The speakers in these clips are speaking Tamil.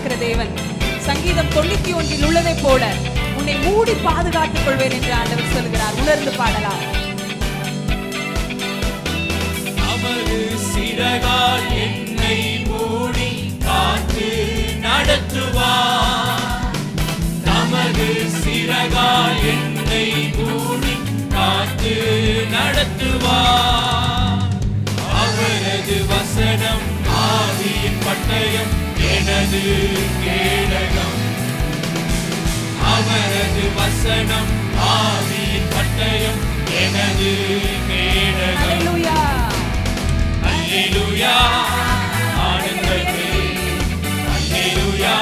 பாதுகாக்கிற தேவன். சங்கீதம் 91 உள்ளதை போல உன்னை மூடி பாதுகாத்துக் கொள்வேன் என்று ஆண்டவர் சொல்கிறார். உணர்ந்து பாடலாம். நமது சிறகால் என்னை மூடி காத்து நடத்துவார். நமது சிறகால் என்னை மூடி காத்து நடத்துவார். அவரது வசனம் ஆவியின் பட்டயம் எனது கேடகம். அவரது வசனம் ஆவியின் பட்டயம் எனது கேடகம். அல்லேலூயா ஆனந்தமே, அல்லேலூயா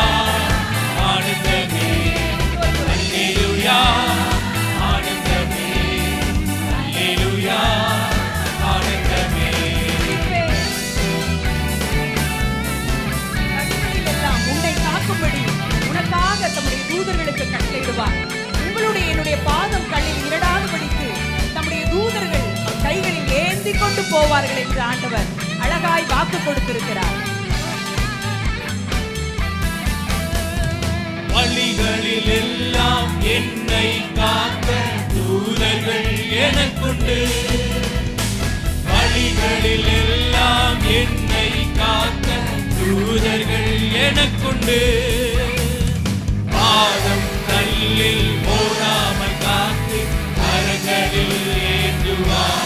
ஆனந்தமே, அல்லேலூயா ஆனந்தமே, அல்லேலூயா ஆனந்தமே. எல்லாம் உன்னை காக்கும்படி உனக்காக தம்முடைய தூதர்களுக்கு கட்டளையிடுவார். உங்களுடைய என்னுடைய பாதம் கல்லில் இடராதபடிக்கு தம்முடைய தூதர்கள் கைகளில் ஏந்தி கொண்டு போவார்கள் என்று ஆண்டவர் அழகாய் வாக்கு கொடுத்திருக்கிறார். வழிகளில் எல்லாம் என்னை காக்க தூதர்கள் எனக்குண்டு. வழிகளில் எல்லாம் என்னை காக்க தூதர்கள் எனக்குண்டு. பாதம் கல்லில் போடாமல் காத்து கரங்களில் ஏந்துவார்.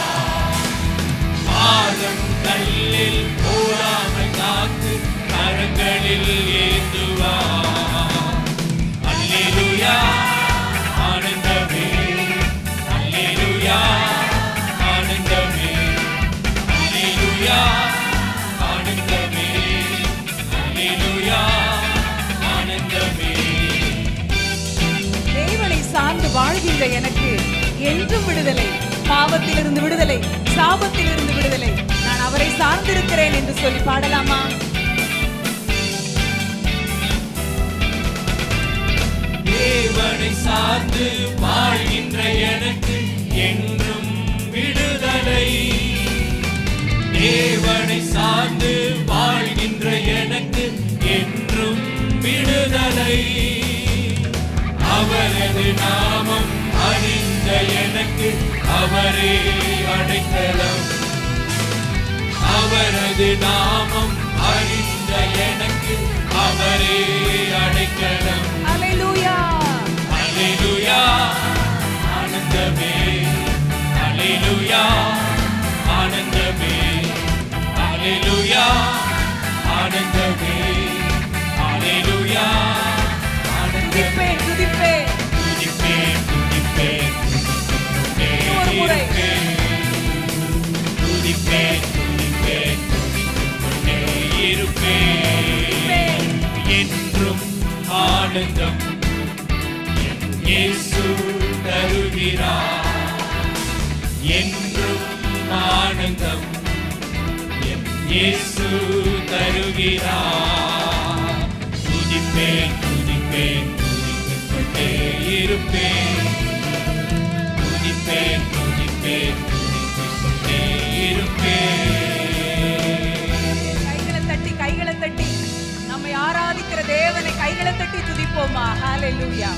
பாதம் கல்லில் போடாமல் காத்து கரங்களில் ஏந்துவார். அல்லேலூயா ஆனந்தமே, அல்லேலூயா ஆனந்தமே, அல்லேலூயா ஆனந்தமே, அல்லேலூயா ஆனந்தமே. தேவனை சார்ந்து வாழ்கின்ற எனக்கு என்றும் விடுதலை. பாவத்திலிருந்து விடுதலை, சாபத்திலிருந்து விடுதலை. நான் அவரை சார்ந்திருக்கிறேன் என்று சொல்லி பாடலாமா? தேவனை சார்ந்து வாழ்கின்ற எனக்கு என்றும் விடுதலை. தேவனை சார்ந்து வாழ்கின்ற எனக்கு என்றும் விடுதலை. அவரது நாமம் அறிந்த எனக்கு அவரே அடைக்கலம். அவரது நாமம் அறிந்த எனக்கு அவரே அடைக்கலம். அல்லேலூயா அல்லேலூயா ஆனந்தமே, அல்லேலூயா ஆனந்தமே, அல்லேலூயா ஆனந்தமே, அல்லேலூயா ஆனந்தமே. துதிப்பேன் துதிப்பேன் துதிப்பேன் ஒரு முறை. துதிப்பேன் துதிப்பேன் துதித்துக்கொண்டே இருப்பேன். என்றும் ஆனந்தம் என் இயேசு தருகிறார். என்றும் ஆனந்தம் என் இயேசு தருகிறார். துதிப்பேன் துதிப்பேன் துதித்துக்கொண்டே இருப்பேன். துதிப்பேன் துதிப்பேன் துதித்துக்கொண்டே இருப்பேன். கைகளை தட்டி நம்மை ஆராதிக்கிற தேவனை கைகளை தட்டி துதிப்போமா? ஹல்லேலூயா.